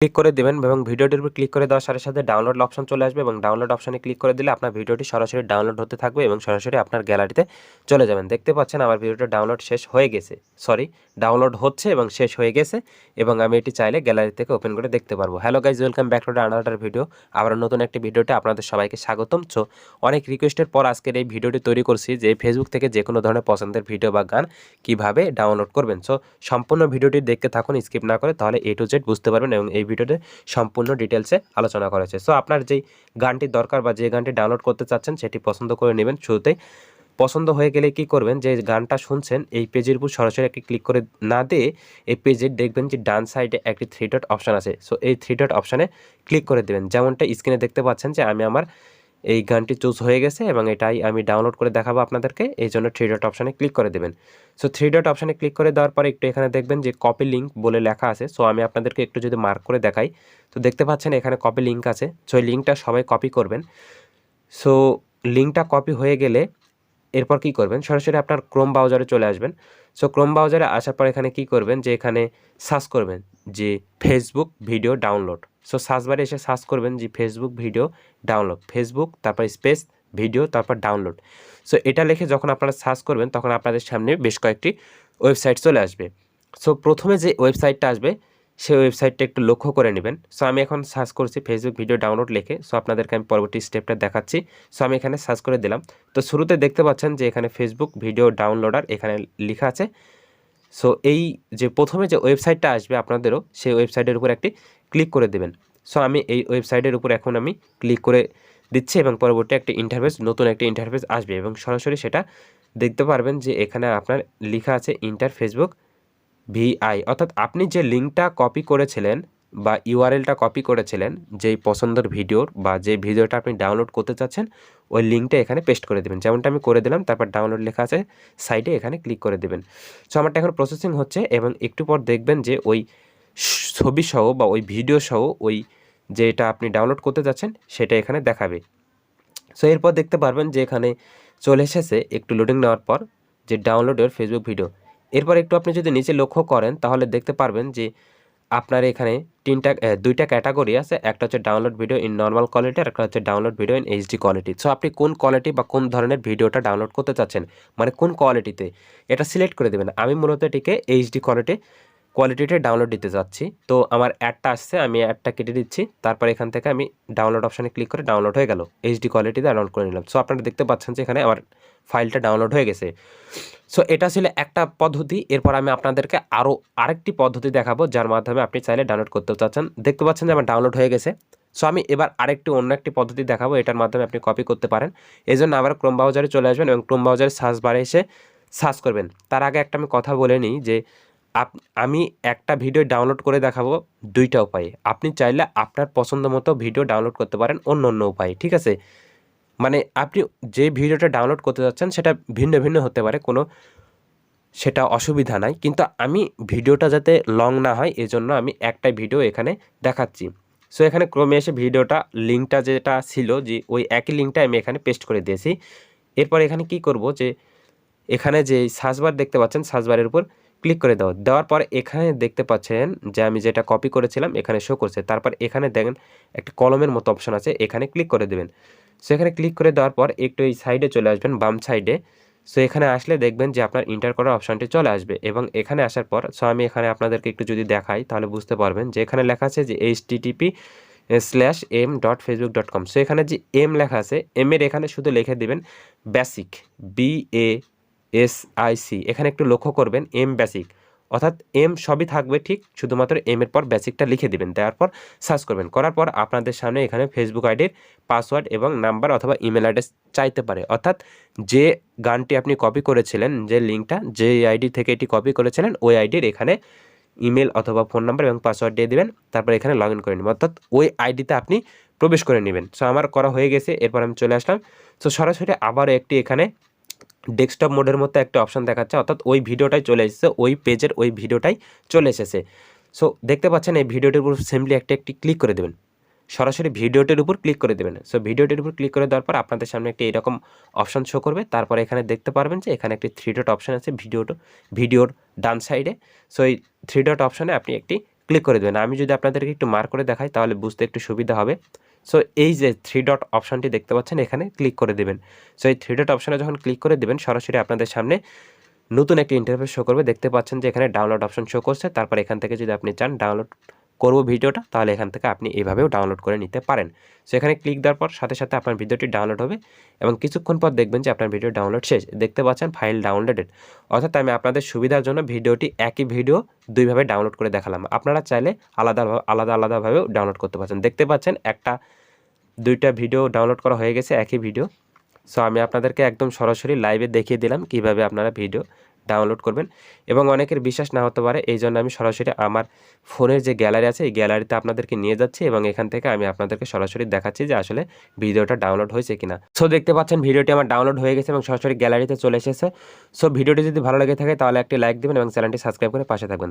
Click করে দেবেন এবং ভিডিওটির উপর ক্লিক করে দেওয়ার সাথে সাথে ডাউনলোড অপশন চলে আসবে এবং ডাউনলোড অপশনে ক্লিক করে দিলে আপনার ভিডিওটি সরাসরি ডাউনলোড হতে থাকবে এবং সরাসরি আপনার গ্যালারিতে চলে যাবেন। দেখতে পাচ্ছেন আমার ভিডিওটা ডাউনলোড শেষ হয়ে গেছে, ডাউনলোড হচ্ছে এবং শেষ হয়ে গেছে এবং আমি এটি চাইলে গ্যালারি থেকে ওপেন করে দেখতে পারবো। Hello guys, welcome back to another video. আবার নতুন একটি ভিডিওতে আপনাদের সবাইকে স্বাগতম। অনেক রিকোয়েস্টের পর আজকের এই ভিডিওটি তৈরি করছি যে ফেসবুক থেকে যে কোনো ধরনের পছন্দের ভিডিও বা গান কিভাবে ডাউনলোড করবেন। সম্পূর্ণ ভিডিওটি দেখতে থাকুন স্কিপ না করে, তাহলে A to Z বুঝতে পারবেন এবং এই ভিডিওতে সম্পূর্ণ ডিটেলসে আলোচনা করা হয়েছে। আপনার যেই গানটি দরকার বা যে গানটি ডাউনলোড করতে চাচ্ছেন সেটি পছন্দ করে নেবেন। শুরুতেই পছন্দ হয়ে গেলে কি করবেন, যে গানটা শুনছেন এই পেজের উপর সরাসরি একটি ক্লিক করে না দিয়ে এই পেজে দেখবেন যে ডান সাইডে একটি 3 ডট অপশান আছে। এই 3 ডট অপশানে ক্লিক করে দেবেন। যেমনটা স্ক্রিনে দেখতে পাচ্ছেন যে আমি আমার এই গানটি চুজ হয়ে গেছে এবং এটাই আমি ডাউনলোড করে দেখাবো আপনাদেরকে, এই জন্য 3 ডট অপশানে ক্লিক করে দেবেন। 3 ডট অপশানে ক্লিক করে দেওয়ার পরে একটু এখানে দেখবেন যে কপি লিঙ্ক বলে লেখা আছে। আমি আপনাদেরকে একটু যদি মার্ক করে দেখাই, দেখতে পাচ্ছেন এখানে কপি লিঙ্ক আছে। এই লিঙ্কটা সবাই কপি করবেন। লিঙ্কটা কপি হয়ে গেলে এরপর কি করবেন, সরাসরি আপনার ক্রোম ব্রাউজারে চলে আসবেন। ক্রোম ব্রাউজারে আসার পর এখানে কি করবেন, যে এখানে সার্চ করবেন যে ফেসবুক ভিডিও ডাউনলোড। সার্চ বারে এসে সার্চ করবেন যে ফেসবুক ভিডিও ডাউনলোড, ফেসবুক তারপর স্পেস ভিডিও তারপর ডাউনলোড। এটা লিখে যখন আপনারা সার্চ করবেন তখন আপনাদের সামনে বেশ কয়েকটি ওয়েবসাইট চলে আসবে। প্রথমে যে ওয়েবসাইটটা আসবে সেই ওয়েবসাইটটা একটু লক্ষ্য করে নেবেন। আমি এখন সার্চ করছি ফেসবুক ভিডিও ডাউনলোড লিখে। আপনাদেরকে আমি পরবর্তী স্টেপটা দেখাচ্ছি। আমি এখানে সার্চ করে দিলাম। শুরুতে দেখতে পাচ্ছেন যে এখানে ফেসবুক ভিডিও ডাউনলোডার এখানে লেখা আছে। এই যে প্রথমে যে ওয়েবসাইটটা আসবে আপনাদেরও সেই ওয়েবসাইটের উপর একটি ক্লিক করে দেবেন। আমি এই ওয়েবসাইটের উপর এখন আমি ক্লিক করে দিচ্ছি এবং পরবর্তী একটি ইন্টারফেস, নতুন একটি ইন্টারফেস আসবে এবং সরাসরি সেটা দেখতে পারবেন যে এখানে আপনার লেখা আছে ইন্টার ফেসবুক ভিআই, অর্থাৎ আপনি যে লিঙ্কটা কপি করেছিলেন বা ইউআরএলটা কপি করেছিলেন যেই পছন্দের ভিডিওর বা যে ভিডিওটা আপনি ডাউনলোড করতে চাচ্ছেন ওই লিঙ্কটা এখানে পেস্ট করে দেবেন। যেমনটা আমি করে দিলাম, তারপর ডাউনলোড লেখা আছে সাইডে, এখানে ক্লিক করে দেবেন। আমারটা এখন প্রসেসিং হচ্ছে এবং একটু পর দেখবেন যে ওই ছবি সহ বা ওই ভিডিও সহ ওই যেটা আপনি ডাউনলোড করতে যাচ্ছেন সেটা এখানে দেখাবে। এরপর দেখতে পারবেন যে এখানে চলে এসেছে একটু লোডিং নেওয়ার পর যে ডাউনলোডের ফেসবুক ভিডিও। এরপর একটু আপনি যদি নিচে লক্ষ্য করেন তাহলে দেখতে পারবেন যে আপনার এখানে দুইটা ক্যাটাগরি আছে। একটা হচ্ছে download video in normal quality আর একটা হচ্ছে download video in HD quality. আপনি কোন কোয়ালিটি বা কোন ধরনের ভিডিওটা ডাউনলোড করতে চাচ্ছেন, মানে কোন কোয়ালিটিতে, এটা সিলেক্ট করে দেবেন। আমি মূলত এটিকে এইচডি কোয়ালিটিতে ডাউনলোড দিতে যাচ্ছি। আমার অ্যাডটা আসছে, আমি অ্যাডটা কেটে দিচ্ছি। তারপর এখান থেকে আমি ডাউনলোড অপশানে ক্লিক করে ডাউনলোড হয়ে গেল, এইচডি কোয়ালিটিতে ডাউনলোড করে নিলাম। আপনারা দেখতে পাচ্ছেন যে এখানে আমার ফাইলটা ডাউনলোড হয়ে গেছে। এটা ছিল একটা পদ্ধতি। এরপর আমি আপনাদেরকে আরেকটি পদ্ধতি দেখাবো যার মাধ্যমে আপনি চাইলে ডাউনলোড করতে চাচ্ছেন। দেখতে পাচ্ছেন যে আমার ডাউনলোড হয়ে গেছে। আমি এবার অন্য একটি পদ্ধতি দেখাবো, এটার মাধ্যমে আপনি কপি করতে পারেন। এই জন্য আবার ক্রোম ব্রাউজারে চলে আসবেন এবং ক্রোম ব্রাউজারে সার্চ বারে এসে সার্চ করবেন। তার আগে একটা আমি কথা বলে নিই যে আমি একটা ভিডিও ডাউনলোড করে দেখাবো দুইটা উপায়ে। আপনি চাইলে আপনার পছন্দ মতো ভিডিও ডাউনলোড করতে পারেন অন্য উপায়ে, ঠিক আছে? মানে আপনি যে ভিডিওটা ডাউনলোড করতে যাচ্ছেন সেটা ভিন্ন ভিন্ন হতে পারে, সেটা অসুবিধা নাই। কিন্তু আমি ভিডিওটা যাতে লং না হয় এজন্য আমি একটাই ভিডিও এখানে দেখাচ্ছি। এখানে ক্রমে এসে ভিডিওটা লিঙ্কটা যেটা ছিল যে ওই একই লিঙ্কটা আমি এখানে পেস্ট করে দিয়েছি। এরপর এখানে কি করব, যে এখানে যে সার্চবার দেখতে পাচ্ছেন সার্চবারের উপর ক্লিক করে দেওয়ার পর এখানে দেখতে পাচ্ছেন যে আমি যেটা কপি করেছিলাম এখানে শো করছে। তারপর এখানে দেখেন একটা কলমের মতো অপশন আছে, এখানে ক্লিক করে দেবেন। এখানে ক্লিক করে দেওয়ার পর একটু এই সাইডে চলে আসবেন, বাম সাইডে। এখানে আসলে দেখবেন যে আপনার ইন্টার করার অপশানটি চলে আসবে এবং এখানে আসার পর আমি এখানে আপনাদেরকে একটু যদি দেখাই তাহলে বুঝতে পারবেন যে এখানে লেখা আছে যে http:/m.facebook.com। এখানে যে এম লেখা আছে, এম এর এখানে শুধু লিখে দিবেন বেসিক, BASIC। এখানে একটু লক্ষ্য করবেন এম বেসিক, অর্থাৎ এম সবই থাকবে ঠিক, শুধুমাত্র এম এর পর বেসিকটা লিখে দিবেন। দেওয়ার পর সার্চ করবেন, করার পর আপনাদের সামনে এখানে ফেসবুক আইডির পাসওয়ার্ড এবং নাম্বার অথবা ইমেল অ্যাড্রেস চাইতে পারে। অর্থাৎ যে গানটি আপনি কপি করেছিলেন, যে লিঙ্কটা যে আইডি থেকে এটি কপি করেছিলেন ওই আইডির এখানে ইমেল অথবা ফোন নাম্বার এবং পাসওয়ার্ড দিয়ে দেবেন। তারপর এখানে লগ ইন করে নেবেন, অর্থাৎ ওই আইডিতে আপনি প্রবেশ করে নেবেন। আমার করা হয়ে গেছে। এরপর আমি চলে আসলাম। সরাসরি আবারও একটি এখানে ডেস্কটপ মোডের মধ্যে একটা অপশান দেখাচ্ছে, অর্থাৎ ওই ভিডিওটাই চলে এসেছে, ওই পেজের ওই ভিডিওটাই চলে এসেছে। দেখতে পাচ্ছেন এই ভিডিওটির উপর সিম্পলি একটি ক্লিক করে দেবেন, সরাসরি ভিডিওটির উপর ক্লিক করে দেবেন। ভিডিওটির উপর ক্লিক করে দেওয়ার পর আপনাদের সামনে একটি এরকম অপশান শো করবে। তারপর এখানে দেখতে পারবেন যে এখানে একটি 3 ডট অপশান আছে ভিডিওর ডান সাইডে। এই 3 ডট অপশানে আপনি একটি ক্লিক করে দেবেন। আমি যদি আপনাদেরকে একটু মার্ক করে দেখাই তাহলে বুঝতে একটু সুবিধা হবে। সো এই যে 3 ডট অপশনটি দেখতে পাচ্ছেন এখানে ক্লিক করে দেবেন। সো এই 3 ডট অপশনে যখন ক্লিক করে দেবেন সরাসরি আপনাদের সামনে নতুন একটি ইন্টারফেস শো করবে। দেখতে পাচ্ছেন যে এখানে ডাউনলোড অপশন শো করছে। তারপর এখান থেকে যদি আপনি চান ডাউনলোড করব ভিডিওটা, তাহলে এখান থেকে আপনি এভাবেও ডাউনলোড করে নিতে পারেন। সো এখানে ক্লিক দেওয়ার পর সাথে সাথে আপনার ভিডিওটি ডাউনলোড হবে এবং কিছুক্ষণ পর দেখবেন যে আপনার ভিডিও ডাউনলোড শেষ। দেখতে পাচ্ছেন ফাইল ডাউনলোডেড। অর্থাৎ আমি আপনাদের সুবিধার জন্য ভিডিওটি একই ভিডিও দুইভাবে ডাউনলোড করে দেখালাম। আপনারা চাইলে আলাদাভাবেও ডাউনলোড করতে পারছেন। দেখতে পাচ্ছেন দুইটা ভিডিও ডাউনলোড করা হয়ে গেছে, একই ভিডিও। সো আমি আপনাদেরকে একদম সরাসরি লাইভে দেখিয়ে দিলাম কিভাবে আপনারা ভিডিও ডাউনলোড করবেন এবং অনেকের বিশ্বাস না হতে পারে, এই জন্য আমি সরাসরি আমার ফোনের যে গ্যালারি আছে এই গ্যালারিতে আপনাদেরকে নিয়ে যাচ্ছি এবং এখান থেকে আমি আপনাদেরকে সরাসরি দেখাচ্ছি যে আসলে ভিডিওটা ডাউনলোড হয়েছে কিনা। সো দেখতে পাচ্ছেন ভিডিওটি আমার ডাউনলোড হয়ে গেছে এবং সরাসরি গ্যালারিতে চলে এসেছে। সো ভিডিওটি যদি ভালো লেগে থাকে তাহলে একটি লাইক দিবেন এবং চ্যানেলটি সাবস্ক্রাইব করে পাশে থাকবেন।